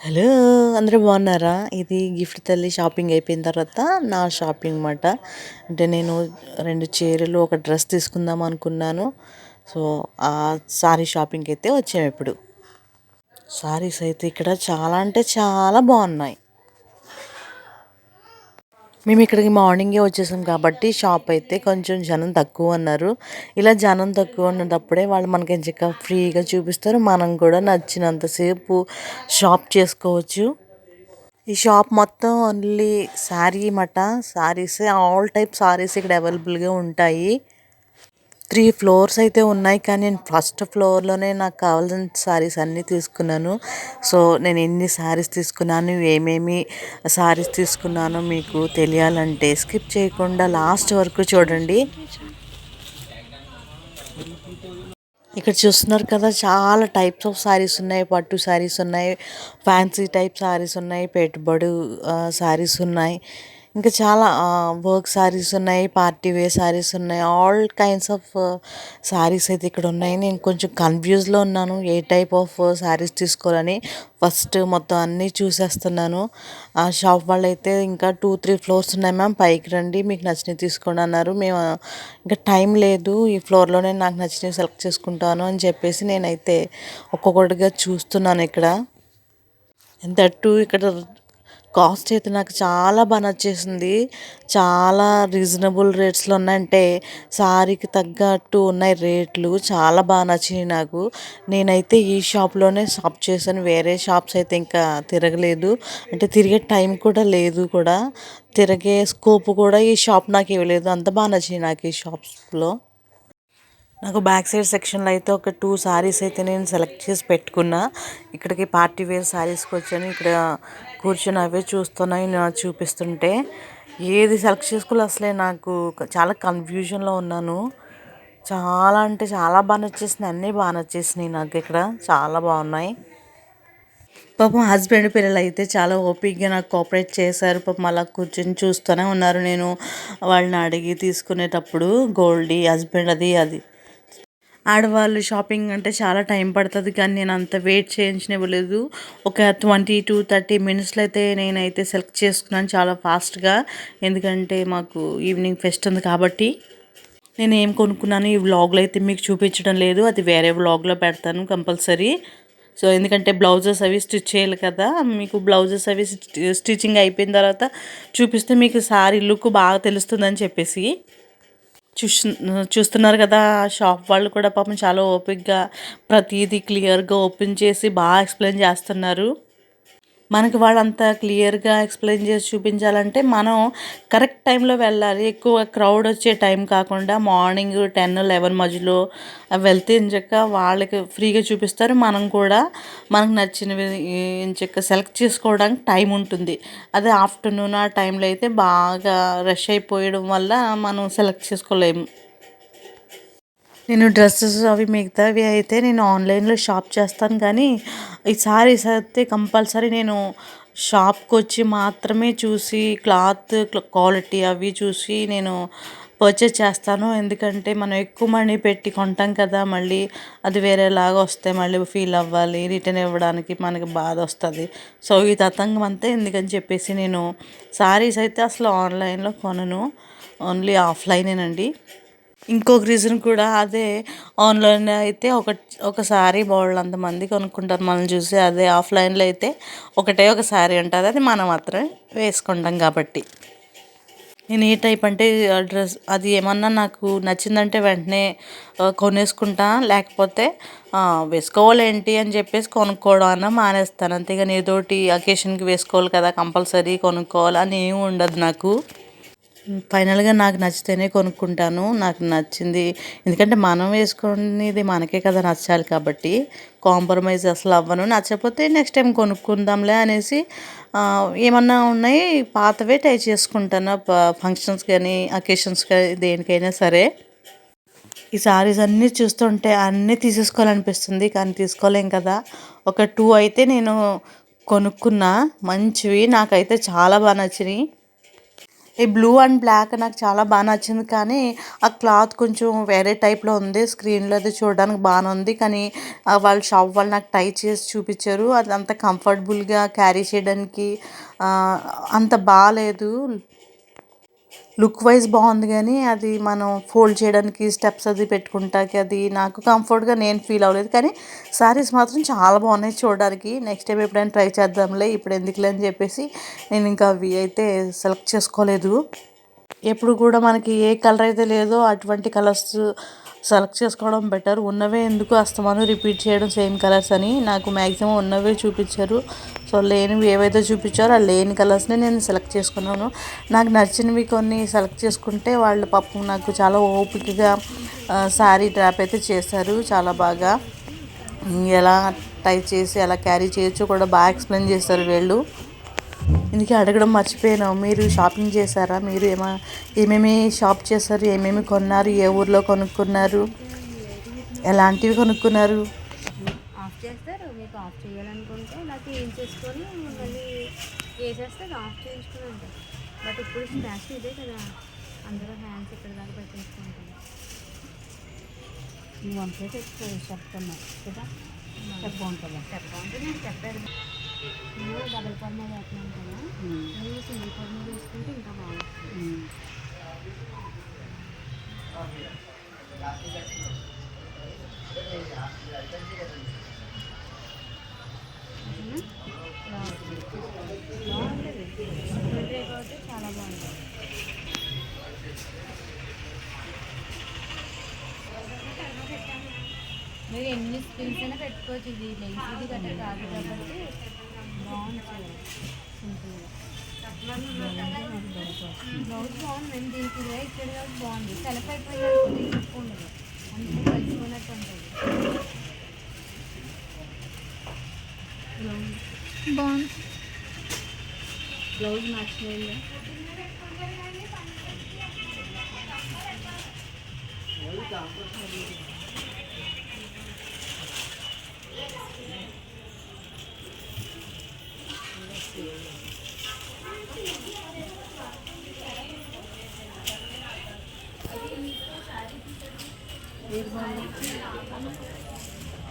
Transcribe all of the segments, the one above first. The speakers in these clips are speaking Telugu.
హలో! అందరూ బాగున్నారా? ఇది గిఫ్ట్ తల్లి షాపింగ్ అయిపోయిన తర్వాత నా షాపింగ్ మాట. అంటే నేను 2 చీరలు, ఒక డ్రెస్ తీసుకుందాం అనుకున్నాను. సో, ఆ సారీ షాపింగ్‌కి అయితే వచ్చాము ఇప్పుడు. సారీస్ అయితే ఇక్కడ చాలా అంటే చాలా బాగున్నాయి. మేము ఇక్కడికి మార్నింగే వచ్చేసాం కాబట్టి షాప్ అయితే కొంచెం జనం తక్కువ ఉన్నారు. ఇలా జనం తక్కువ ఉన్నప్పుడే వాళ్ళు మనకి ఎంచక్కా ఫ్రీగా చూపిస్తారు. మనం కూడా నచ్చినంతసేపు షాప్ చేసుకోవచ్చు. ఈ షాప్ మొత్తం ఓన్లీ శారీ మట శారీస్ ఆల్ టైప్ శారీస్ ఇక్కడ అవైలబుల్గా ఉంటాయి. 3 ఫ్లోర్స్ అయితే ఉన్నాయి, కానీ నేను ఫస్ట్ ఫ్లోర్లోనే నాకు కావాల్సిన శారీస్ అన్నీ తీసుకున్నాను. సో నేను ఎన్ని శారీస్ తీసుకున్నాను, ఏమేమి శారీస్ తీసుకున్నానో మీకు తెలియాలంటే స్కిప్ చేయకుండా లాస్ట్ వరకు చూడండి. ఇక్కడ చూస్తున్నారు కదా, చాలా టైప్స్ ఆఫ్ శారీస్ ఉన్నాయి. పట్టు శారీస్ ఉన్నాయి, ఫ్యాన్సీ టైప్ శారీస్ ఉన్నాయి, పెట్టుబడి శారీస్ ఉన్నాయి, ఇంకా చాలా వర్క్ శారీస్ ఉన్నాయి, పార్టీ వేర్ శారీస్ ఉన్నాయి. ఆల్ కైండ్స్ ఆఫ్ శారీస్ అయితే ఇక్కడ ఉన్నాయి. నేను కొంచెం కన్ఫ్యూజ్లో ఉన్నాను ఏ టైప్ ఆఫ్ శారీస్ తీసుకోవాలని. ఫస్ట్ మొత్తం అన్నీ చూసేస్తున్నాను. ఆ షాప్ వాళ్ళు అయితే ఇంకా 2-3 ఫ్లోర్స్ ఉన్నాయి మ్యామ్, పైకి రండి, మీకు నచ్చినవి తీసుకోండి అన్నారు. మేము ఇంకా టైం లేదు, ఈ ఫ్లోర్లోనే నాకు నచ్చినవి సెలెక్ట్ చేసుకుంటాను అని చెప్పేసి నేనైతే ఒక్కొక్కటిగా చూస్తున్నాను ఇక్కడ. దట్టు ఇక్కడ కాస్ట్ అయితే నాకు చాలా బాగా నచ్చేసింది. చాలా రీజనబుల్ రేట్స్లో ఉన్నాయంటే సారీకి తగ్గట్టు ఉన్నాయి రేట్లు. చాలా బాగా నచ్చినాయి నాకు. నేనైతే ఈ షాప్లోనే షాప్ చేశాను, వేరే షాప్స్ అయితే ఇంకా తిరగలేదు. అంటే తిరిగే టైం కూడా లేదు, కూడా తిరిగే స్కోప్ కూడా ఈ షాప్ నాకు ఇవ్వలేదు. అంత బాగా నచ్చినాయి నాకు ఈ షాప్స్లో. నాకు బ్యాక్ సైడ్ సెక్షన్లో అయితే ఒక 2 శారీస్ అయితే నేను సెలెక్ట్ చేసి పెట్టుకున్నా. ఇక్కడికి పార్టీ వేర్ శారీస్కి వచ్చాను. ఇక్కడ కూర్చొని అవే చూస్తున్నాయి చూపిస్తుంటే ఏది సెలెక్ట్ చేసుకోవాలి అసలే నాకు చాలా కన్ఫ్యూజన్లో ఉన్నాను. చాలా అంటే చాలా బాగా నచ్చేసినాయి, అన్నీ బాగా నచ్చేసినాయి నాకు. ఇక్కడ చాలా బాగున్నాయి. పాపం హస్బెండ్ పిల్లలు అయితే చాలా ఓపిక్గా నాకు కోఆపరేట్ చేశారు. పాపం అలా కూర్చొని చూస్తూనే ఉన్నారు. నేను వాళ్ళని అడిగి తీసుకునేటప్పుడు గోల్డీ హస్బెండ్ అది ఆడవాళ్ళు షాపింగ్ అంటే చాలా టైం పడుతుంది, కానీ నేను అంత వెయిట్ చేయించనివ్వలేదు. ఒక 20-30 మినిట్స్లో అయితే నేనైతే సెలెక్ట్ చేసుకున్నాను చాలా ఫాస్ట్గా. ఎందుకంటే మాకు ఈవినింగ్ ఫెస్ట్ ఉంది కాబట్టి. నేను ఏం కొనుక్కున్నాను ఈ వ్లాగ్లో అయితే మీకు చూపించడం లేదు, అది వేరే వ్లాగ్లో పెడతాను కంపల్సరీ. సో ఎందుకంటే బ్లౌజెస్ అవి స్టిచ్ చేయాలి కదా, మీకు బ్లౌజెస్ అవి స్టిచ్చింగ్ అయిపోయిన తర్వాత చూపిస్తే మీకు సారీ లుక్ బాగా తెలుస్తుందని చెప్పేసి. చూస్తున్నారు కదా, షాప్ వాళ్ళు కూడా పాపం చాలా ఓపికగా ప్రతిదీ క్లియర్గా ఓపెన్ చేసి బాగా ఎక్స్ప్లెయిన్ చేస్తున్నారు. మనకి వాళ్ళంతా క్లియర్గా ఎక్స్ప్లెయిన్ చేసి చూపించాలంటే మనం కరెక్ట్ టైంలో వెళ్ళాలి. ఎక్కువ క్రౌడ్ వచ్చే టైం కాకుండా మార్నింగ్ 10-11 మధ్యలో వెళ్తే ఇంచక్క వాళ్ళకి ఫ్రీగా చూపిస్తారు. మనం కూడా మనకు నచ్చినవి ఇంచక్క సెలెక్ట్ చేసుకోవడానికి టైం ఉంటుంది. అదే ఆఫ్టర్నూన్ ఆ టైంలో అయితే బాగా రష్ అయిపోయడం వల్ల మనం సెలెక్ట్ చేసుకోలేము. నేను డ్రెస్సెస్ అవి మిగతావి అయితే నేను ఆన్లైన్లో షాప్ చేస్తాను, కానీ ఈ సారీస్ అయితే కంపల్సరీ నేను షాప్కి వచ్చి మాత్రమే చూసి క్లాత్ క్వాలిటీ అవి చూసి నేను పర్చేస్ చేస్తాను. ఎందుకంటే మనం ఎక్కువ మనీ పెట్టి కొంటాం కదా, మళ్ళీ అది వేరేలాగా వస్తే మళ్ళీ ఫీల్ అవ్వాలి, రిటర్న్ ఇవ్వడానికి మనకి బాధ వస్తుంది. సో ఈ తతంగం అంతా ఎందుకని చెప్పేసి నేను సారీస్ అయితే అసలు ఆన్లైన్లో కొనను, ఓన్లీ ఆఫ్లైనేనండి. ఇంకొక రీజన్ కూడా అదే, ఆన్లైన్లో అయితే ఒకసారి బోల్డంత మంది కొనుక్కుంటారు మనం చూసి. అదే ఆఫ్లైన్లో అయితే ఒకటే ఒక సారీ ఉంటుంది, అది మనం మాత్రమే వేసుకుంటాం కాబట్టి. నేను ఏ టైప్ అంటే డ్రెస్ అది ఏమన్నా నాకు నచ్చిందంటే వెంటనే కొనేసుకుంటా, లేకపోతే వేసుకోవాలేంటి అని చెప్పేసి కొనుక్కోవడం అన్న మానేస్తాను. అంతేగాని ఏదోటి అకేషన్కి వేసుకోవాలి కదా కంపల్సరీ కొనుక్కోవాలి అని ఏమి ఉండదు నాకు. ఫైనల్గా నాకు నచ్చితేనే కొనుక్కుంటాను, నాకు నచ్చింది. ఎందుకంటే మనం వేసుకునేది మనకే కదా నచ్చాలి కాబట్టి కాంప్రమైజ్ అసలు అవ్వను. నచ్చకపోతే నెక్స్ట్ టైం కొనుక్కుందాంలే అనేసి ఏమన్నా ఉన్నాయి పాతవే ట్రై చేసుకుంటాను, ఫంక్షన్స్ కానీ అకేషన్స్ కానీ దేనికైనా సరే. ఈ సారీస్ అన్నీ చూస్తుంటే అన్నీ తీసేసుకోవాలనిపిస్తుంది, కానీ తీసుకోలేం కదా. ఒక 2 అయితే నేను కొనుక్కున్నా మంచివి, నాకైతే చాలా బాగా నచ్చినాయి. ఈ బ్లూ అండ్ బ్లాక్ నాకు చాలా బాగా నచ్చింది, కానీ ఆ క్లాత్ కొంచెం వేరే టైప్లో ఉంది. స్క్రీన్లో అది చూడడానికి బాగానే ఉంది, కానీ వాళ్ళ షాప్ వాళ్ళు నాకు టై చేసి చూపించారు. అది అంత కంఫర్టబుల్గా క్యారీ చేయడానికి అంత బాగాలేదు. లుక్ వైజ్ బాగుంది, కానీ అది మనం ఫోల్డ్ చేయడానికి స్టెప్స్ అది పెట్టుకుంటాకి అది నాకు కంఫర్ట్గా నేను ఫీల్ అవ్వలేదు. కానీ శారీస్ మాత్రం చాలా బాగున్నాయి చూడడానికి. నెక్స్ట్ టైం ఎప్పుడైనా ట్రై చేద్దాంలే, ఇప్పుడు ఎందుకులే అని చెప్పేసి నేను ఇంకా అవి అయితే సెలెక్ట్ చేసుకోలేదు. ఎప్పుడు కూడా మనకి ఏ కలర్ అయితే లేదో అటువంటి కలర్స్ సెలెక్ట్ చేసుకోవడం బెటర్. ఉన్నవే ఎందుకు అస్తమానం రిపీట్ చేయడం సేమ్ కలర్స్ అని. నాకు మ్యాక్సిమం ఉన్నవే చూపించారు. సో లేనివి ఏవైతే చూపించారో ఆ లేని కలర్స్ని నేను సెలెక్ట్ చేసుకున్నాను. నాకు నచ్చినవి కొన్ని సెలెక్ట్ చేసుకుంటే వాళ్ళు పాపం నాకు చాలా ఓపికగా శారీ డ్రాప్ అయితే చేశారు. చాలా బాగా ఎలా టై చేసి ఎలా క్యారీ చేయొచ్చో కూడా బాగా ఎక్స్ప్లెయిన్ చేస్తారు వీళ్ళు. ఇందుకే అడగడం మర్చిపోయాను, మీరు షాపింగ్ చేశారా? మీరు ఏమేమి షాప్ చేశారు? ఏమేమి కొన్నారు? ఏ ఊర్లో కొనుక్కున్నారు? ఎలాంటివి కొనుక్కున్నారు? ఆఫ్ చేస్తారు. మీకు ఆఫ్ చేయాలనుకుంటే ఇలా చేంజ్ చేసుకొని మళ్ళీ వేసేస్తే ఆఫ్ చేయించుకుని ఉంటారు. బట్ ఇప్పుడు స్పెషల్ ఇదే కదా, అందరూ హ్యాండ్స్ ఇక్కడ దాకా పెట్టించుకుంటారు. ఈ వన్ ప్లేట్ ఎక్కువ చెప్తున్నా కదా, చెప్పంటుంది నేను చెప్పాను. నేను డబల్ పర్మ వేస్తున్నాను కదా, నేను సింగిల్ పర్మ వేసుకుంటే ఇంకా బాగుంటుంది. బాగుంటుంది కాబట్టి చాలా బాగుంటుంది. మీరు ఎన్ని స్కిల్స్ అయినా పెట్టుకోవచ్చు. ఇది లేజీది గట్రా కాదు కాబట్టి బాగుంటుంది. బ్లౌజ్ బాగుంది. మేము దీనికి ఇదే ఇచ్చాడు కాబట్టి బాగుంది. సెలెక్ట్ అయిపోయినట్టు తక్కువ ఉండదు, అంతే కలిసిపోయినట్టు ఉంటుంది. బాగుంది. బ్లౌజ్ నచ్చింది.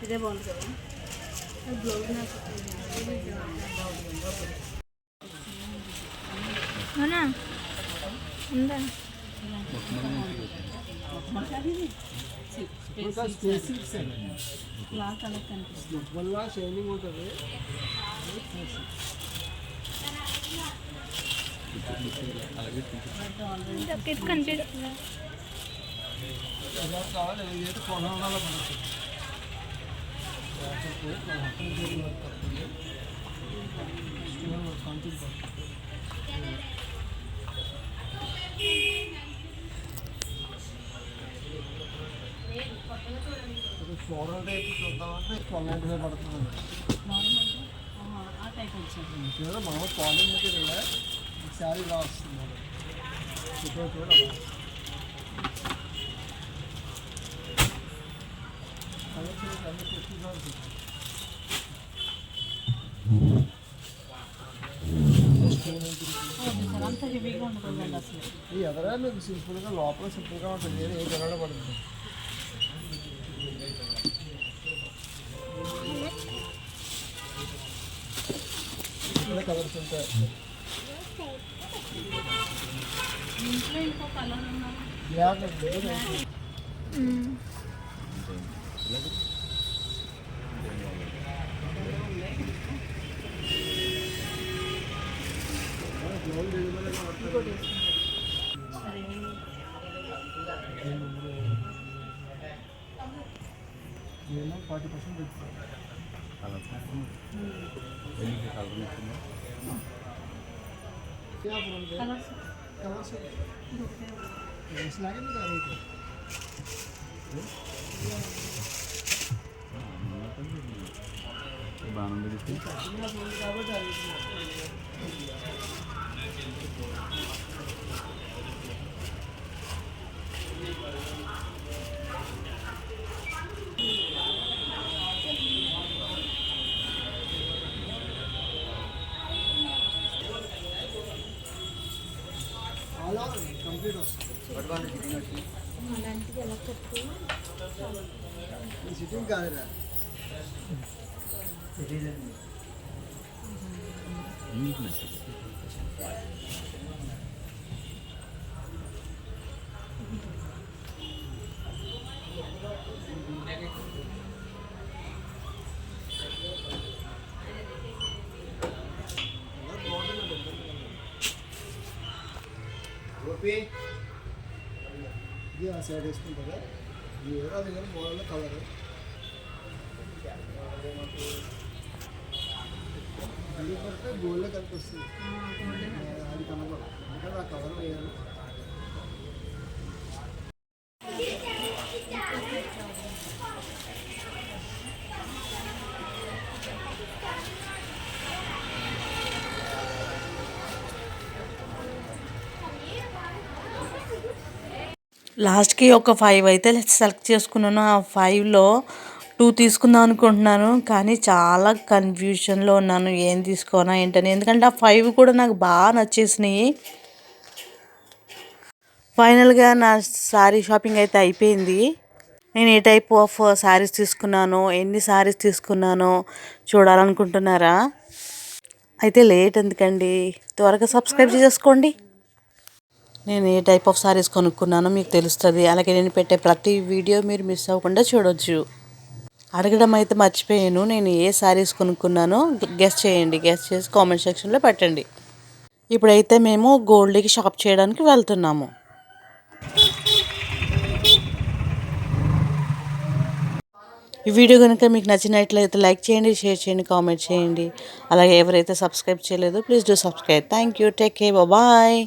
ఇదే బాగుంది కదా, బ్లౌజ్ అవునా ఉందా? షైనింగ్ ఉంటుంది. కనిపిస్తుంది. కావాలి ఏదైతే కొనాలో పడుతుంది. ఫ్లోరల్ టైప్ చూద్దామంటే 1290 పడుతుంది. మనం కాలింగ్ మెటీరియల్ శారీ ఇలా వస్తుంది. అంత హెవీగా ఉండకూడదండి అసలు. ఈ ఎదరా మీకు సింపుల్గా లోపల సింపుల్గా ఉంటుంది. ఏ జనాలు పడుతుంది. కలర్స్ ఉంటాయి. ఇంట్లో ఇంకో కలర్ బ్లాక్. నేను 40% పెట్టుకోవాలి. అలాంటిది ఎలా కట్టుకుని ఇది ఆ సైడ్ వేసుకుంటారా ఇది ఏదో అది కానీ మోడల్ కలర్ ఇది పడితే గోల్డ్లో కలిపి వస్తుంది అది కనబడ అంటే ఆ కలర్ వేయాలి. లాస్ట్కి ఒక 5 అయితే సెలెక్ట్ చేసుకున్నాను. ఆ 5లో 2 తీసుకుందాం అనుకుంటున్నాను, కానీ చాలా కన్ఫ్యూషన్లో ఉన్నాను ఏం తీసుకోనా ఏంటని. ఎందుకంటే ఆ 5 కూడా నాకు బాగా నచ్చేసినాయి. ఫైనల్గా నా శారీ షాపింగ్ అయితే అయిపోయింది. నేను ఏ టైప్ ఆఫ్ శారీస్ తీసుకున్నానో, ఎన్ని శారీస్ తీసుకున్నానో చూడాలనుకుంటున్నారా? అయితే లేట్ ఎందుకండి, త్వరగా సబ్స్క్రైబ్ చేసుకోండి. నేను ఏ టైప్ ఆఫ్ శారీస్ కొనుక్కున్నానో మీకు తెలుస్తుంది. అలాగే నేను పెట్టే ప్రతి వీడియో మీరు మిస్ అవ్వకుండా చూడొచ్చు. అడగడం అయితే మర్చిపోయాను, నేను ఏ శారీస్ కొనుక్కున్నానో గెస్ చేయండి. గెస్ చేసి కామెంట్ సెక్షన్లో పెట్టండి. ఇప్పుడైతే మేము గోల్డ్కి షాప్ చేయడానికి వెళ్తున్నాము. ఈ వీడియో కనుక మీకు నచ్చినట్లయితే లైక్ చేయండి, షేర్ చేయండి, కామెంట్ చేయండి. అలాగే ఎవరైతే సబ్స్క్రైబ్ చేయలేదో please do subscribe. Thank you. Take care. Bye.